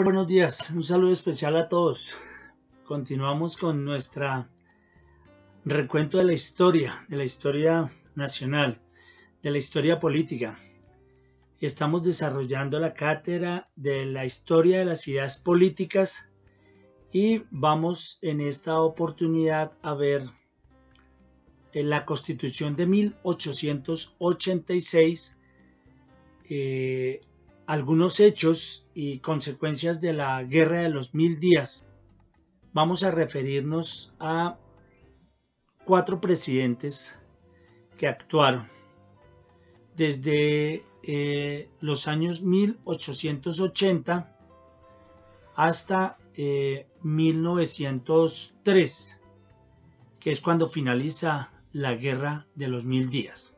Buenos días, un saludo especial a todos. Continuamos con nuestra recuento de la historia nacional, de la historia política. Estamos desarrollando la cátedra de la historia de las ideas políticas y vamos en esta oportunidad a ver la Constitución de 1886, algunos hechos y consecuencias de la Guerra de los 1000 días. Vamos a referirnos a 4 presidentes que actuaron desde los años 1880 hasta 1903, que es cuando finaliza la Guerra de los 1000 días.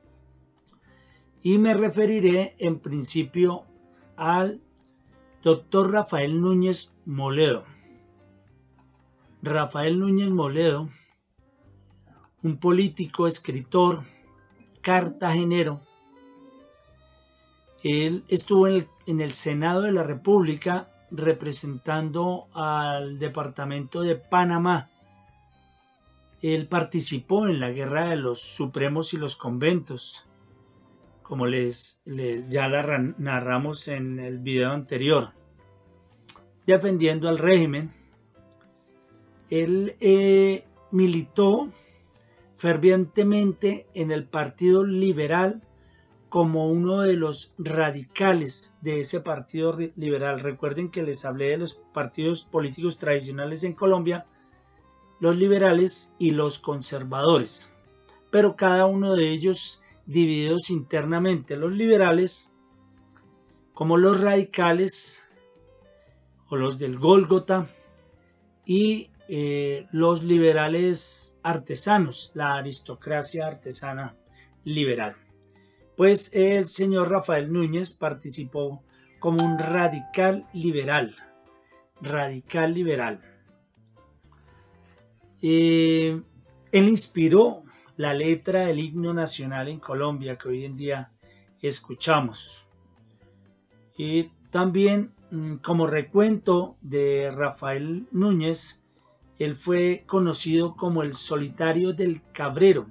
Y me referiré en principio al doctor Rafael Núñez Moledo. Rafael Núñez Moledo, un político, escritor, cartagenero. Él estuvo en el Senado de la República representando al departamento de Panamá. Él participó en la Guerra de los Supremos y los Conventos, como ya la narramos en el video anterior, defendiendo al régimen. Él militó fervientemente en el Partido Liberal como uno de los radicales de ese Partido Liberal. Recuerden que les hablé de los partidos políticos tradicionales en Colombia, los liberales y los conservadores, pero cada uno de ellos divididos internamente, los liberales como los radicales o los del Gólgota y los liberales artesanos, la aristocracia artesana liberal. Pues el señor Rafael Núñez participó como un radical liberal. Él inspiró la letra del himno nacional en Colombia que hoy en día escuchamos. Y también, como recuento de Rafael Núñez, él fue conocido como el Solitario del Cabrero.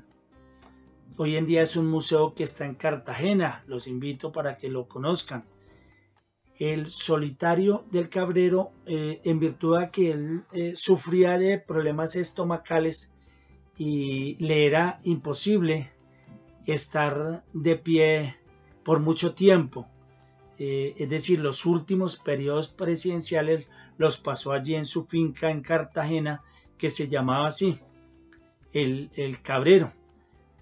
Hoy en día es un museo que está en Cartagena, los invito para que lo conozcan. El Solitario del Cabrero, en virtud de que él sufría de problemas estomacales y le era imposible estar de pie por mucho tiempo. Es decir, los últimos periodos presidenciales los pasó allí en su finca en Cartagena, que se llamaba así, el Cabrero.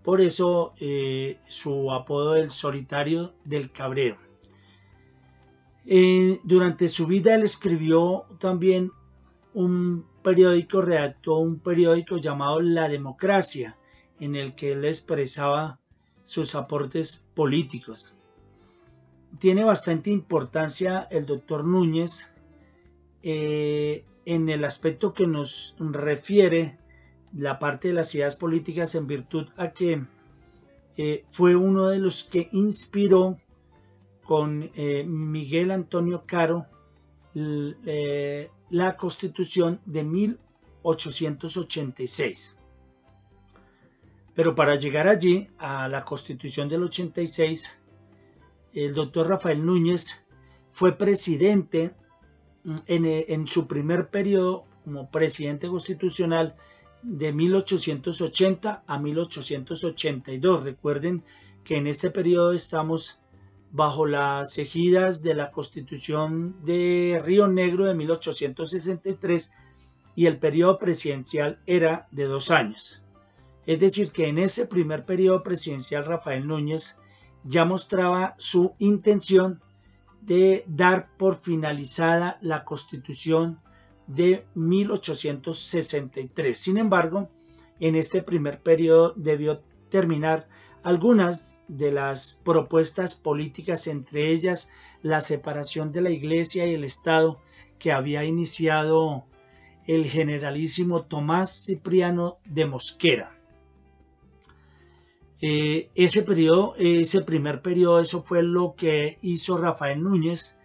Por eso su apodo del Solitario del Cabrero. Durante su vida él escribió también redactó un periódico llamado La Democracia, en el que él expresaba sus aportes políticos. Tiene bastante importancia el doctor Núñez en el aspecto que nos refiere la parte de las ideas políticas, en virtud a que fue uno de los que inspiró con Miguel Antonio Caro la Constitución de 1886. Pero para llegar allí, a la Constitución del 86, el doctor Rafael Núñez fue presidente en su primer periodo como presidente constitucional de 1880 a 1882. Recuerden que en este periodo estamos bajo las egidas de la Constitución de Río Negro de 1863 y el periodo presidencial era de 2 años. Es decir, que en ese primer periodo presidencial Rafael Núñez ya mostraba su intención de dar por finalizada la Constitución de 1863. Sin embargo, en este primer periodo debió terminar algunas de las propuestas políticas, entre ellas la separación de la Iglesia y el Estado que había iniciado el generalísimo Tomás Cipriano de Mosquera. Ese primer periodo, eso fue lo que hizo Rafael Núñez,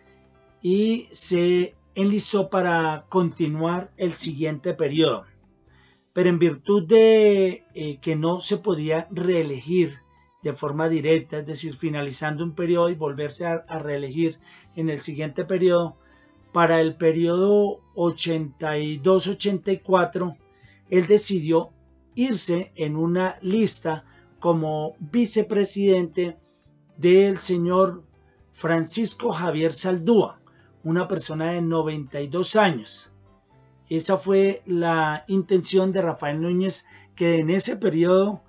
y se enlistó para continuar el siguiente periodo, pero en virtud de que no se podía reelegir de forma directa, es decir, finalizando un periodo y volverse a reelegir en el siguiente periodo, para el periodo 82-84, él decidió irse en una lista como vicepresidente del señor Francisco Javier Zaldúa, una persona de 92 años. Esa fue la intención de Rafael Núñez, que en ese periodo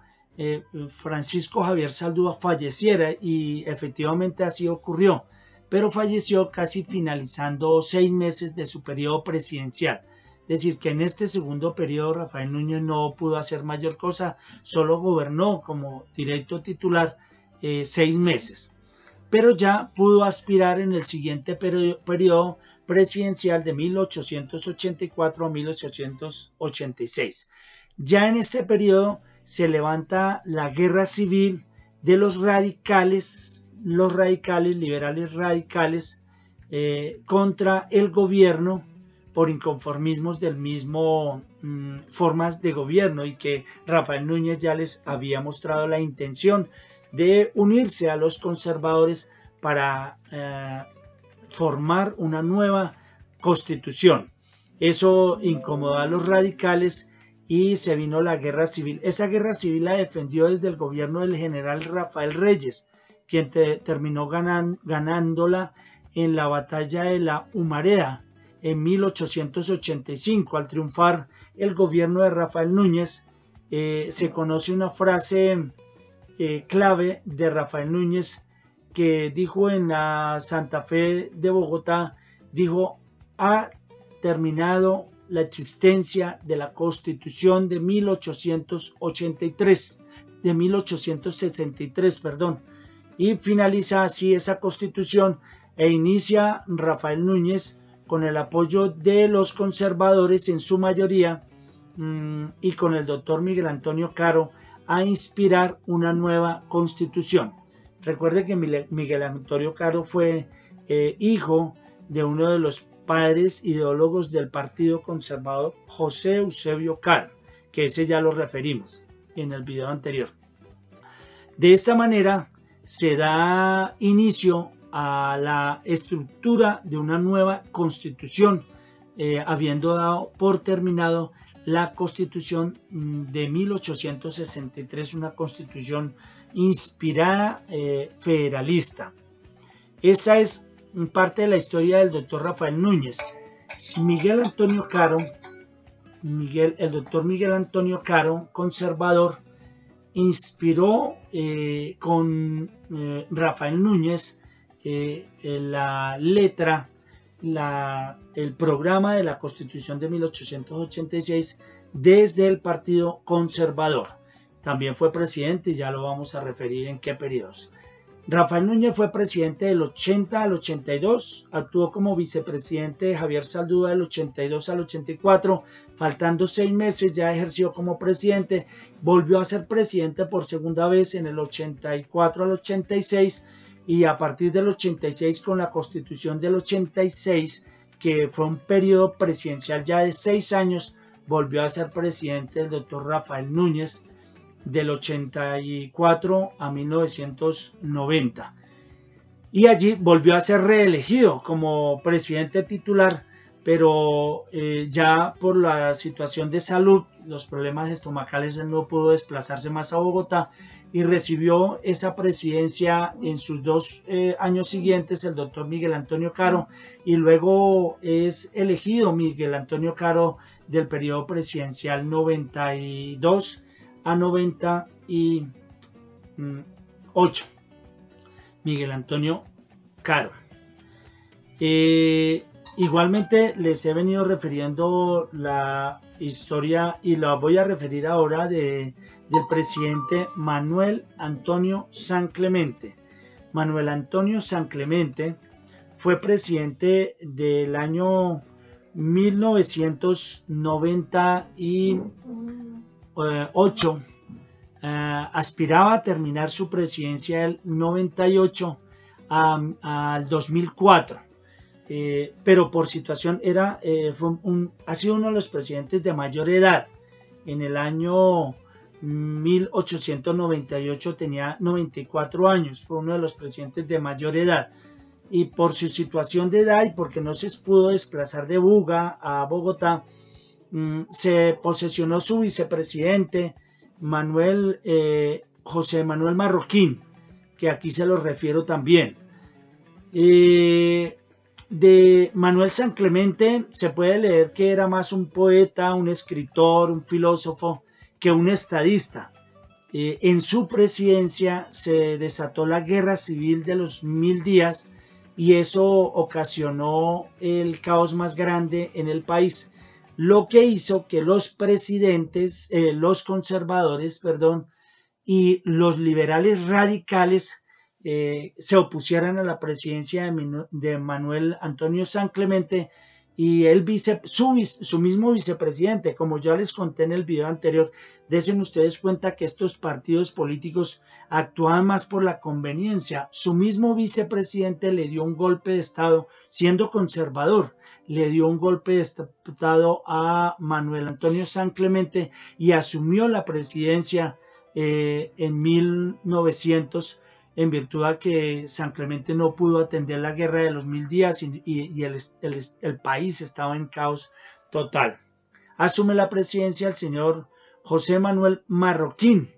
Francisco Javier Zaldúa falleciera, y efectivamente así ocurrió, pero falleció casi finalizando 6 meses de su periodo presidencial. Es decir, que en este segundo periodo Rafael Núñez no pudo hacer mayor cosa, solo gobernó como directo titular 6 meses. Pero ya pudo aspirar en el siguiente periodo presidencial de 1884 a 1886. Ya en este periodo se levanta la guerra civil de los radicales, liberales radicales, contra el gobierno por inconformismos del mismo formas de gobierno, y que Rafael Núñez ya les había mostrado la intención de unirse a los conservadores para formar una nueva constitución. Eso incomodó a los radicales y se vino la guerra civil. Esa guerra civil la defendió desde el gobierno del general Rafael Reyes, quien terminó ganándola en la batalla de la Humareda en 1885. Al triunfar el gobierno de Rafael Núñez, se conoce una frase clave de Rafael Núñez que dijo en la Santa Fe de Bogotá. Dijo: ha terminado la existencia de la Constitución de 1863, y finaliza así esa Constitución, e inicia Rafael Núñez con el apoyo de los conservadores en su mayoría, y con el doctor Miguel Antonio Caro, a inspirar una nueva constitución. Recuerde que Miguel Antonio Caro fue hijo de uno de los padres ideólogos del Partido Conservador, José Eusebio Caro, que ese ya lo referimos en el video anterior. De esta manera se da inicio a la estructura de una nueva constitución, habiendo dado por terminado la Constitución de 1863, una constitución inspirada federalista. Esa es parte de la historia del doctor Rafael Núñez. El doctor Miguel Antonio Caro, conservador, inspiró con Rafael Núñez la letra, el programa de la Constitución de 1886 desde el Partido Conservador. También fue presidente, y ya lo vamos a referir en qué periodos. Rafael Núñez fue presidente del 80 al 82, actuó como vicepresidente de Javier Zaldúa del 82 al 84, faltando 6 meses ya ejerció como presidente, volvió a ser presidente por segunda vez en el 84 al 86, y a partir del 86, con la Constitución del 86, que fue un periodo presidencial ya de 6 años, volvió a ser presidente el doctor Rafael Núñez del 84 a 1990. Y allí volvió a ser reelegido como presidente titular, pero ya por la situación de salud, los problemas estomacales, él no pudo desplazarse más a Bogotá, y recibió esa presidencia en sus 2 años siguientes el doctor Miguel Antonio Caro, y luego es elegido Miguel Antonio Caro del periodo presidencial 92 a 98. Miguel Antonio Caro. Igualmente les he venido refiriendo la historia, y la voy a referir ahora, del presidente Manuel Antonio San Clemente. Manuel Antonio San Clemente fue presidente del año 1998. Aspiraba a terminar su presidencia del 98 al 2004. pero por situación ha sido uno de los presidentes de mayor edad. En el año 1898 tenía 94 años, fue uno de los presidentes de mayor edad. Y por su situación de edad y porque no se pudo desplazar de Buga a Bogotá, se posesionó su vicepresidente, José Manuel Marroquín, que aquí se lo refiero también. De Manuel San Clemente se puede leer que era más un poeta, un escritor, un filósofo que un estadista. En su presidencia se desató la guerra civil de los 1000 días y eso ocasionó el caos más grande en el país, lo que hizo que los presidentes, los conservadores, y los liberales radicales se opusieran a la presidencia de Manuel Antonio San Clemente y su mismo vicepresidente. Como ya les conté en el video anterior, desen ustedes cuenta que estos partidos políticos actuaban más por la conveniencia. Su mismo vicepresidente le dio un golpe de Estado, siendo conservador, le dio un golpe de Estado a Manuel Antonio San Clemente y asumió la presidencia en 1900, en virtud de que San Clemente no pudo atender la guerra de los 1000 días y el país estaba en caos total. Asume la presidencia el señor José Manuel Marroquín,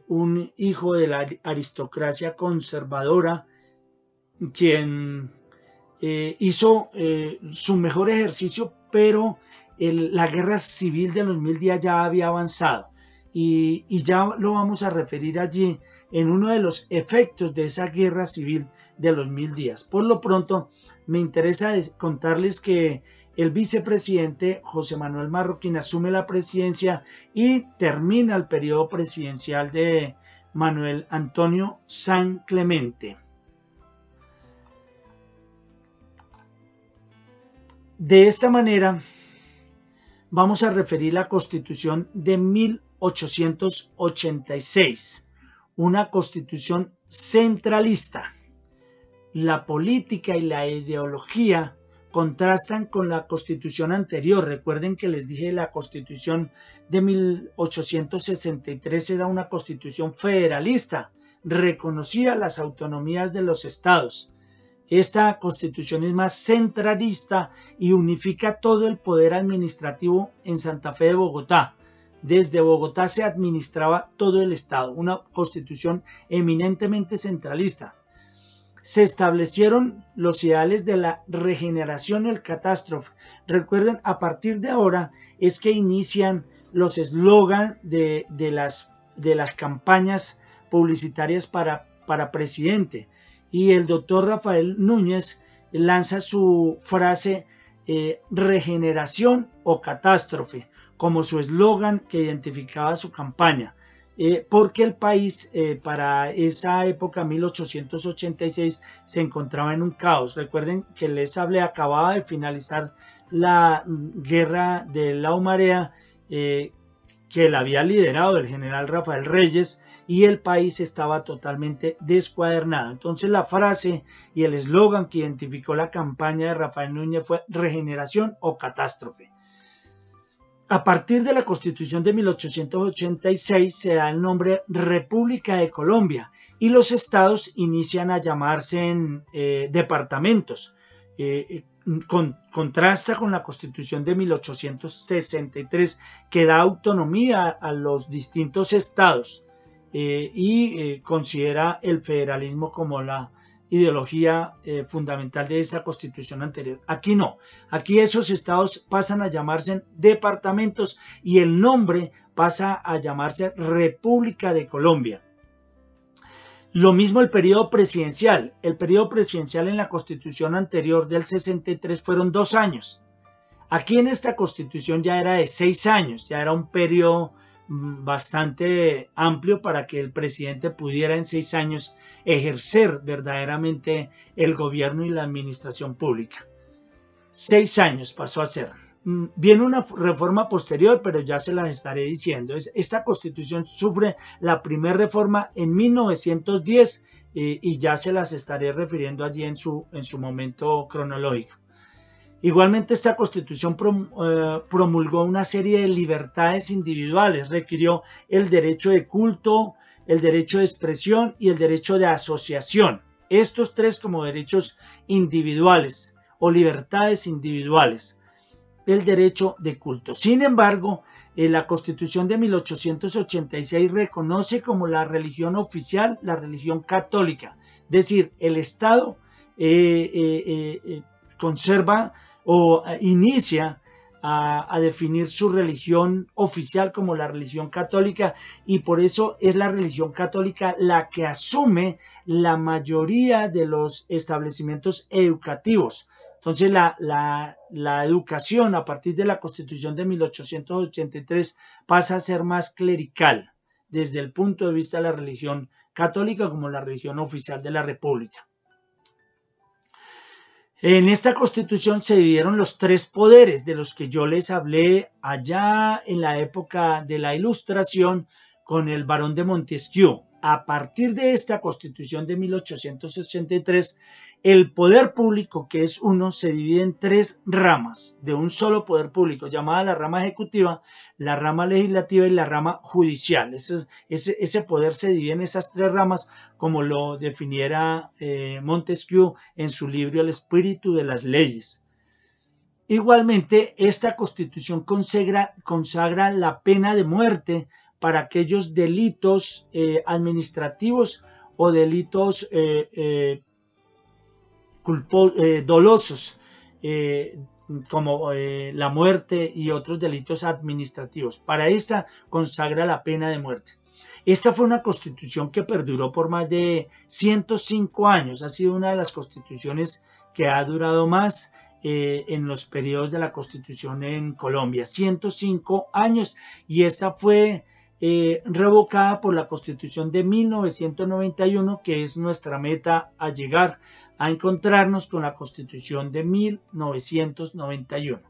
un hijo de la aristocracia conservadora, quien hizo su mejor ejercicio, pero la guerra civil de los 1000 días ya había avanzado y ya lo vamos a referir allí en uno de los efectos de esa guerra civil de los 1000 días. Por lo pronto, me interesa contarles que el vicepresidente José Manuel Marroquín asume la presidencia y termina el periodo presidencial de Manuel Antonio San Clemente. De esta manera, vamos a referir la Constitución de 1886, una constitución centralista. La política y la ideología contrastan con la constitución anterior. Recuerden que les dije la constitución de 1863 era una constitución federalista, reconocía las autonomías de los estados. Esta constitución es más centralista y unifica todo el poder administrativo en Santa Fe de Bogotá. Desde Bogotá se administraba todo el estado, una constitución eminentemente centralista. Se establecieron los ideales de la regeneración y el catástrofe. Recuerden, a partir de ahora es que inician los eslogans de las campañas publicitarias para presidente. Y el doctor Rafael Núñez lanza su frase regeneración o catástrofe como su eslogan que identificaba su campaña, porque el país para esa época, 1886, se encontraba en un caos. Recuerden que les hablé, acababa de finalizar la guerra de la Humareda, que la había liderado el general Rafael Reyes, y el país estaba totalmente descuadernado. Entonces la frase y el eslogan que identificó la campaña de Rafael Núñez fue regeneración o catástrofe. A partir de la Constitución de 1886 se da el nombre República de Colombia y los estados inician a llamarse departamentos. Contrasta con la Constitución de 1863 que da autonomía a los distintos estados y considera el federalismo como la ideología fundamental de esa constitución anterior. Aquí no, aquí esos estados pasan a llamarse departamentos y el nombre pasa a llamarse República de Colombia. Lo mismo el periodo presidencial. El periodo presidencial en la constitución anterior del 63 fueron 2 años. Aquí en esta constitución ya era de 6 años, ya era un periodo bastante amplio para que el presidente pudiera en 6 años ejercer verdaderamente el gobierno y la administración pública. 6 años pasó a ser. Viene una reforma posterior, pero ya se las estaré diciendo. Esta constitución sufre la primera reforma en 1910 y ya se las estaré refiriendo allí en su momento cronológico. Igualmente esta constitución promulgó una serie de libertades individuales, requirió el derecho de culto, el derecho de expresión y el derecho de asociación. Estos tres como derechos individuales o libertades individuales. El derecho de culto. Sin embargo, la Constitución de 1886 reconoce como la religión oficial la religión católica. Es decir, el Estado conserva o inicia a definir su religión oficial como la religión católica, y por eso es la religión católica la que asume la mayoría de los establecimientos educativos. Entonces la educación a partir de la Constitución de 1883 pasa a ser más clerical desde el punto de vista de la religión católica como la religión oficial de la República. En esta Constitución se dividieron los tres poderes de los que yo les hablé allá en la época de la Ilustración con el barón de Montesquieu. A partir de esta Constitución de 1883, el poder público, que es uno, se divide en tres ramas de un solo poder público, llamada la rama ejecutiva, la rama legislativa y la rama judicial. Ese poder se divide en esas tres ramas, como lo definiera Montesquieu en su libro El espíritu de las leyes. Igualmente, esta Constitución consagra la pena de muerte para aquellos delitos administrativos o delitos dolosos, como la muerte y otros delitos administrativos. Para esta consagra la pena de muerte. Esta fue una constitución que perduró por más de 105 años. Ha sido una de las constituciones que ha durado más en los periodos de la constitución en Colombia. 105 años, y esta fue revocada por la Constitución de 1991, que es nuestra meta a llegar a encontrarnos con la Constitución de 1991.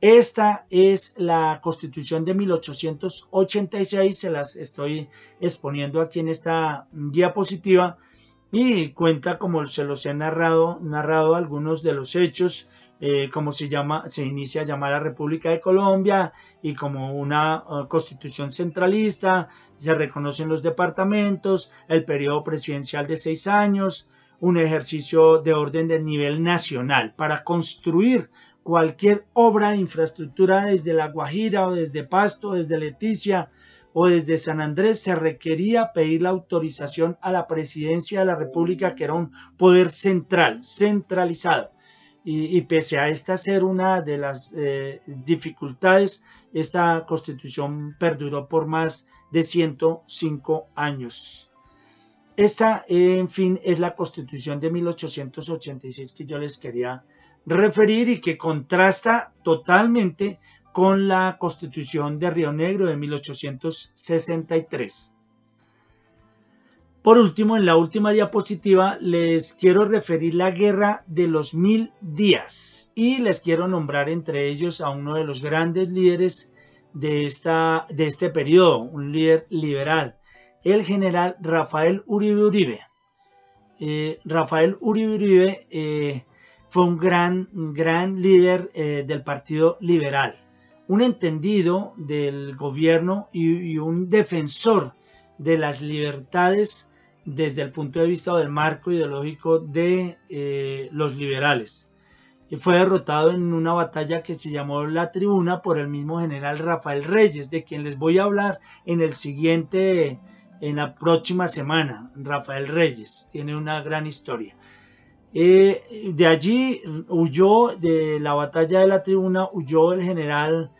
Esta es la Constitución de 1886, se las estoy exponiendo aquí en esta diapositiva, y cuenta, como se los he narrado algunos de los hechos, como se inicia a llamar la República de Colombia, y como una constitución centralista, se reconocen los departamentos, el periodo presidencial de 6 años, un ejercicio de orden de nivel nacional. Para construir cualquier obra de infraestructura desde La Guajira o desde Pasto, desde Leticia o desde San Andrés, se requería pedir la autorización a la presidencia de la República, que era un poder centralizado. Y pese a esta ser una de las dificultades, esta constitución perduró por más de 105 años. Esta, en fin, es la Constitución de 1886 que yo les quería referir, y que contrasta totalmente con la Constitución de Río Negro de 1863. Por último, en la última diapositiva les quiero referir la Guerra de los 1000 días, y les quiero nombrar entre ellos a uno de los grandes líderes de este periodo, un líder liberal, el general Rafael Uribe Uribe. Rafael Uribe Uribe fue un gran líder del Partido Liberal, un entendido del gobierno y un defensor de las libertades desde el punto de vista del marco ideológico de los liberales. Y fue derrotado en una batalla que se llamó La Tribuna por el mismo general Rafael Reyes, de quien les voy a hablar en la próxima semana. Rafael Reyes tiene una gran historia. De allí huyó, de la batalla de La Tribuna, huyó el general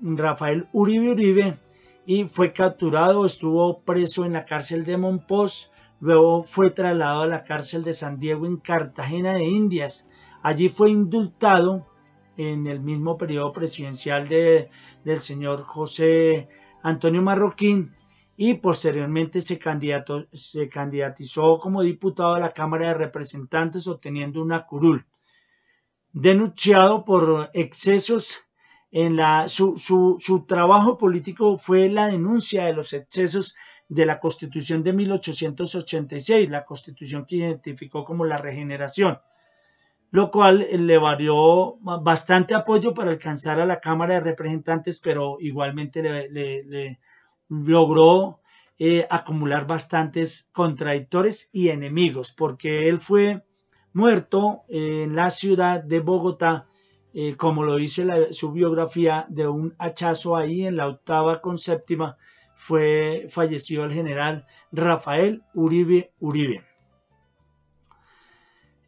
Rafael Uribe Uribe, y fue capturado, estuvo preso en la cárcel de Monpós, luego fue trasladado a la cárcel de San Diego en Cartagena de Indias. Allí fue indultado en el mismo periodo presidencial del señor José Antonio Marroquín, y posteriormente se candidatizó como diputado a la Cámara de Representantes, obteniendo una curul. denunciado por excesos en su trabajo político fue la denuncia de los excesos de la Constitución de 1886, la Constitución que identificó como la regeneración, lo cual le valió bastante apoyo para alcanzar a la Cámara de Representantes, pero igualmente le logró acumular bastantes contradictores y enemigos, porque él fue muerto en la ciudad de Bogotá, como lo dice su biografía, de un hachazo ahí en la octava con séptima. Fue fallecido el general Rafael Uribe Uribe.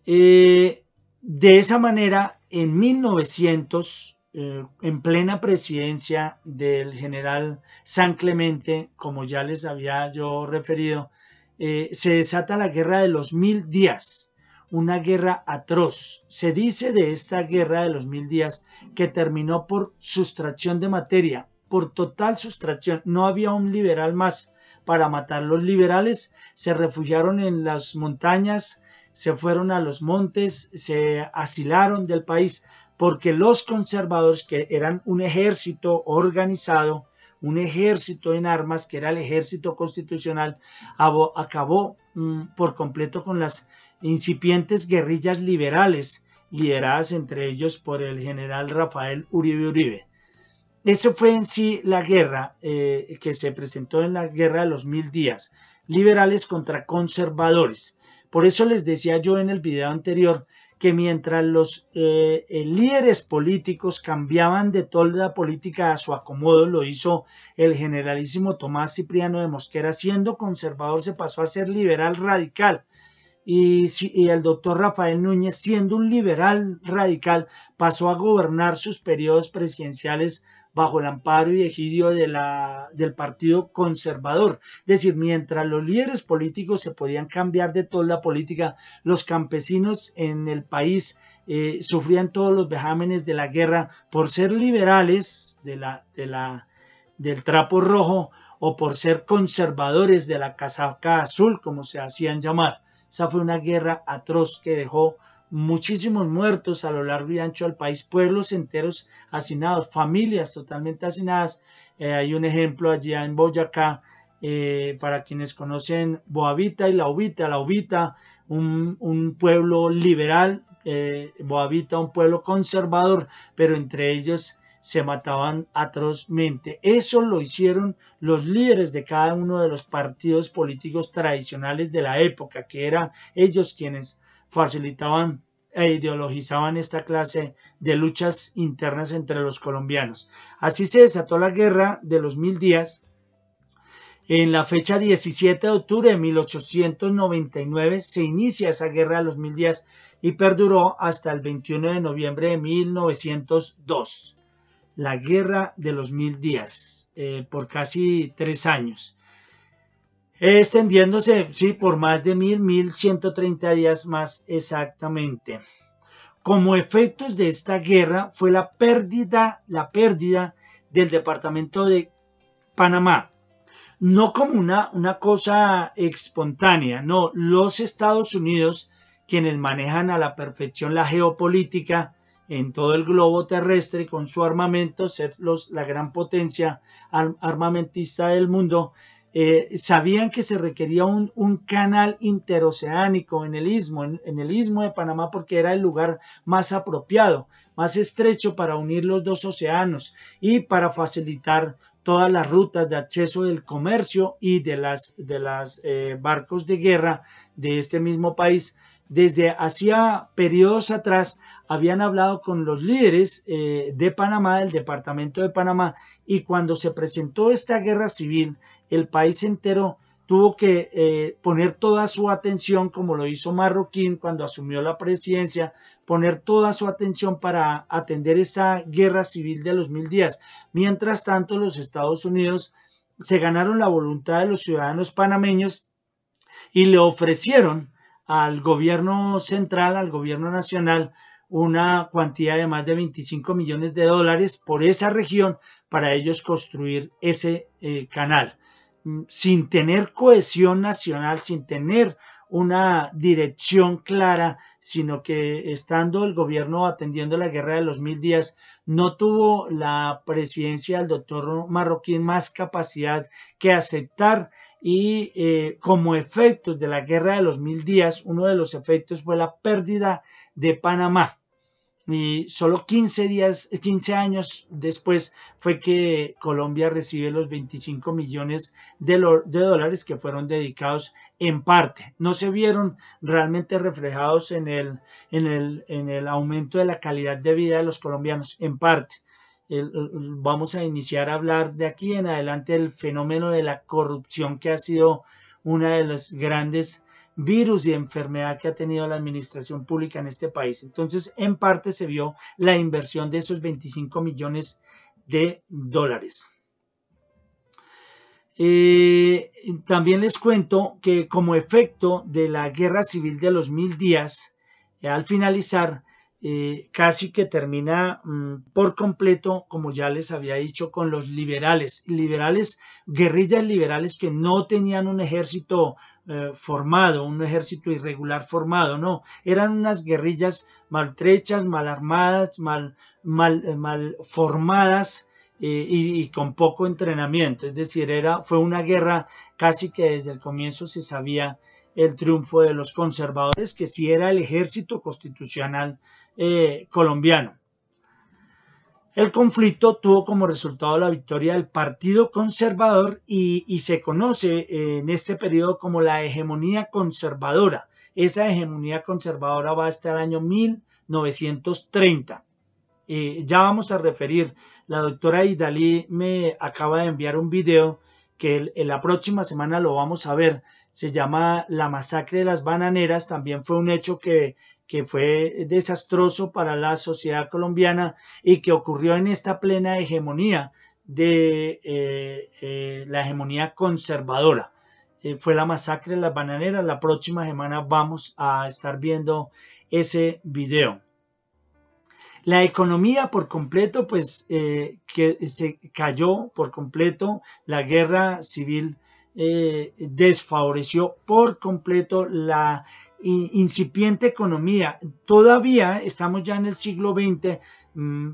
De esa manera, en 1900, en plena presidencia del general San Clemente, como ya les había yo referido, se desata la guerra de los 1000 días, una guerra atroz. Se dice de esta guerra de los 1000 días que terminó por sustracción de materia, por total sustracción. No había un liberal más para matar. Los liberales se refugiaron en las montañas, se fueron a los montes, se asilaron del país, porque los conservadores, que eran un ejército organizado, un ejército en armas, que era el ejército constitucional, acabó por completo con las incipientes guerrillas liberales, lideradas entre ellos por el general Rafael Uribe Uribe. Esa fue en sí la guerra que se presentó en la guerra de los 1000 días, liberales contra conservadores. Por eso les decía yo en el video anterior que mientras los líderes políticos cambiaban de tolda política a su acomodo, lo hizo el generalísimo Tomás Cipriano de Mosquera, siendo conservador se pasó a ser liberal radical. Y el doctor Rafael Núñez, siendo un liberal radical, pasó a gobernar sus periodos presidenciales bajo el amparo y egidio del Partido Conservador. Es decir, mientras los líderes políticos se podían cambiar de toda la política, los campesinos en el país sufrían todos los vejámenes de la guerra por ser liberales del trapo rojo o por ser conservadores de la casaca azul, como se hacían llamar. Esa fue una guerra atroz que dejó muchísimos muertos a lo largo y ancho del país, pueblos enteros hacinados, familias totalmente hacinadas. Hay un ejemplo allá en Boyacá, para quienes conocen Boavita y La Ubita, un pueblo liberal, Boavita un pueblo conservador, pero entre ellos se mataban atrozmente. Eso lo hicieron los líderes de cada uno de los partidos políticos tradicionales de la época, que eran ellos quienes facilitaban e ideologizaban esta clase de luchas internas entre los colombianos. Así se desató la guerra de los 1000 días. En la fecha 17 de octubre de 1899 se inicia esa guerra de los 1000 días y perduró hasta el 21 de noviembre de 1902. La guerra de los 1000 días, por casi 3 años, extendiéndose por más de 1130 días más exactamente. Como efectos de esta guerra fue la pérdida del departamento de Panamá, no como una cosa espontánea, no, los Estados Unidos, quienes manejan a la perfección la geopolítica en todo el globo terrestre con su armamento, ser la gran potencia armamentista del mundo, sabían que se requería un canal interoceánico en el istmo de Panamá, porque era el lugar más apropiado, más estrecho para unir los dos océanos y para facilitar todas las rutas de acceso del comercio y de las barcos de guerra de este mismo país. Desde hacía periodos atrás habían hablado con los líderes de Panamá, del departamento de Panamá, y cuando se presentó esta guerra civil, el país entero tuvo que poner toda su atención, como lo hizo Marroquín cuando asumió la presidencia, poner toda su atención para atender esta guerra civil de los 1000 días. Mientras tanto, los Estados Unidos se ganaron la voluntad de los ciudadanos panameños y le ofrecieron al gobierno central, al gobierno nacional, una cuantía de más de 25 millones de dólares por esa región para ellos construir ese canal. Sin tener cohesión nacional, sin tener una dirección clara, sino que estando el gobierno atendiendo la guerra de los 1000 días, no tuvo la presidencia del doctor Marroquín más capacidad que aceptar y como efectos de la guerra de los 1000 días, uno de los efectos fue la pérdida de Panamá. Y solo 15 años después fue que Colombia recibe los 25 millones de dólares que fueron dedicados en parte. No se vieron realmente reflejados en el aumento de la calidad de vida de los colombianos, en parte. Vamos a iniciar a hablar de aquí en adelante del fenómeno de la corrupción, que ha sido una de las grandes virus y enfermedad que ha tenido la administración pública en este país. Entonces, en parte se vio la inversión de esos 25 millones de dólares. También les cuento que como efecto de la guerra civil de los 1000 días, al finalizar, casi que termina por completo, como ya les había dicho, con los liberales, guerrillas liberales que no tenían un ejército formado, un ejército irregular formado, no, eran unas guerrillas maltrechas, mal armadas, mal formadas, y con poco entrenamiento. Es decir, fue una guerra casi que desde el comienzo se sabía el triunfo de los conservadores, que sí era el ejército constitucional colombiano. El conflicto tuvo como resultado la victoria del Partido Conservador y se conoce en este periodo como la hegemonía conservadora. Esa hegemonía conservadora va hasta el año 1930. Ya vamos a referir, la doctora Idalí me acaba de enviar un video que en la próxima semana lo vamos a ver. Se llama La masacre de las bananeras. También fue un hecho que fue desastroso para la sociedad colombiana y que ocurrió en esta plena hegemonía de la hegemonía conservadora. Fue la masacre de las bananeras. La próxima semana vamos a estar viendo ese video. La economía por completo, pues que se cayó por completo. La guerra civil desfavoreció por completo la incipiente economía. Todavía estamos ya en el siglo XX,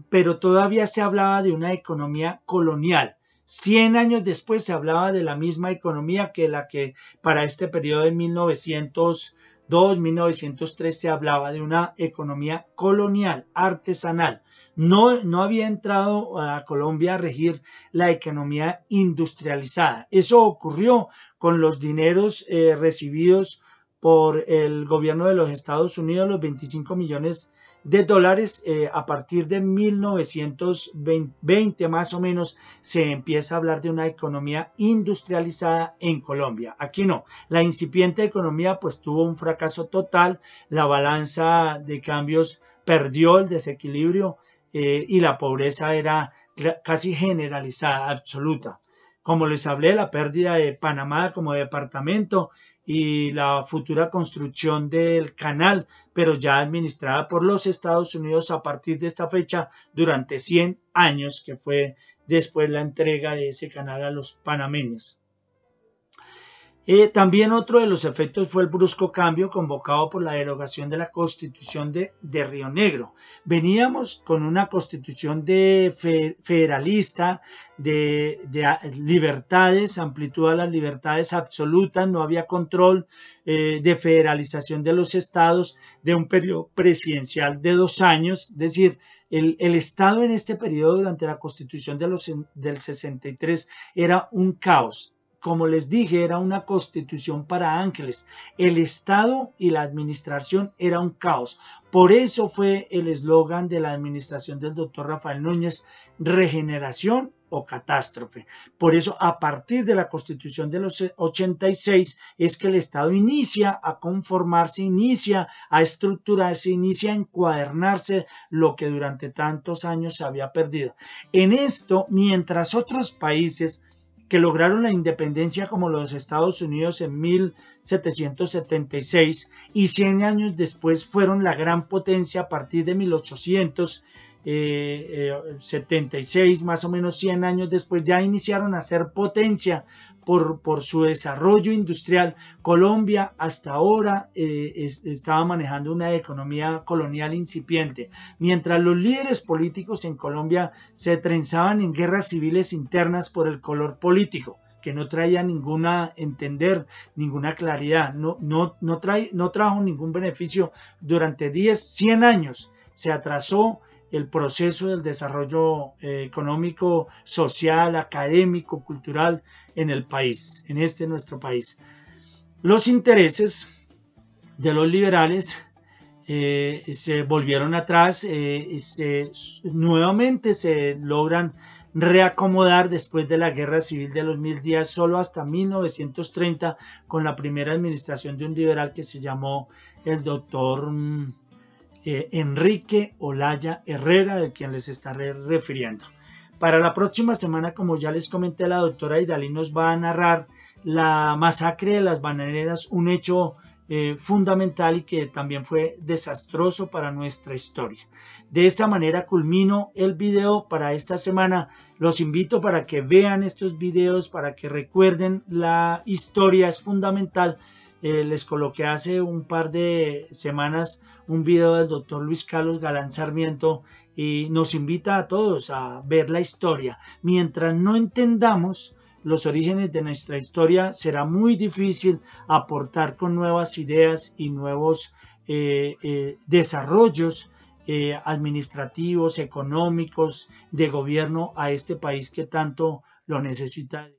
pero todavía se hablaba de una economía colonial. 100 años después se hablaba de la misma economía que la que para este periodo de 1903 se hablaba de una economía colonial, artesanal. No había entrado a Colombia a regir la economía industrializada. Eso ocurrió con los dineros recibidos por el gobierno de los Estados Unidos, los 25 millones de dólares. A partir de 1920 más o menos se empieza a hablar de una economía industrializada en Colombia. Aquí no, la incipiente economía pues tuvo un fracaso total, la balanza de cambios perdió el desequilibrio y la pobreza era casi generalizada, absoluta. Como les hablé, la pérdida de Panamá como departamento y la futura construcción del canal, pero ya administrada por los Estados Unidos a partir de esta fecha durante 100 años, que fue después la entrega de ese canal a los panameños. También otro de los efectos fue el brusco cambio convocado por la derogación de la Constitución de Río Negro. Veníamos con una constitución federalista, de libertades, amplitud a las libertades absolutas, no había control, de federalización de los estados, de un periodo presidencial de 2 años, es decir, el Estado en este periodo durante la Constitución del 63 era un caos. Como les dije, era una constitución para ángeles. El Estado y la administración era un caos. Por eso fue el eslogan de la administración del doctor Rafael Núñez: regeneración o catástrofe. Por eso, a partir de la Constitución de los 86, es que el Estado inicia a conformarse, inicia a estructurarse, inicia a encuadernarse lo que durante tantos años se había perdido. En esto, mientras otros países que lograron la independencia como los Estados Unidos en 1776 y 100 años después fueron la gran potencia a partir de 1800, 76, más o menos 100 años después, ya iniciaron a ser potencia por su desarrollo industrial. Colombia hasta ahora estaba manejando una economía colonial incipiente, mientras los líderes políticos en Colombia se trenzaban en guerras civiles internas por el color político, que no traía ninguna ninguna claridad, no trajo ningún beneficio durante 10, 100 años. Se atrasó el proceso del desarrollo económico, social, académico, cultural en el país, en nuestro país. Los intereses de los liberales se volvieron atrás, nuevamente se logran reacomodar después de la guerra civil de los 1000 días, solo hasta 1930, con la primera administración de un liberal que se llamó el doctor Enrique Olaya Herrera, de quien les estaré refiriendo. Para la próxima semana, como ya les comenté, la doctora Idalí nos va a narrar la masacre de las bananeras, un hecho fundamental y que también fue desastroso para nuestra historia. De esta manera culmino el video para esta semana. Los invito para que vean estos videos, para que recuerden la historia, es fundamental. Les coloqué hace un par de semanas un video del doctor Luis Carlos Galán Sarmiento y nos invita a todos a ver la historia. Mientras no entendamos los orígenes de nuestra historia, será muy difícil aportar con nuevas ideas y nuevos desarrollos administrativos, económicos, de gobierno a este país que tanto lo necesita.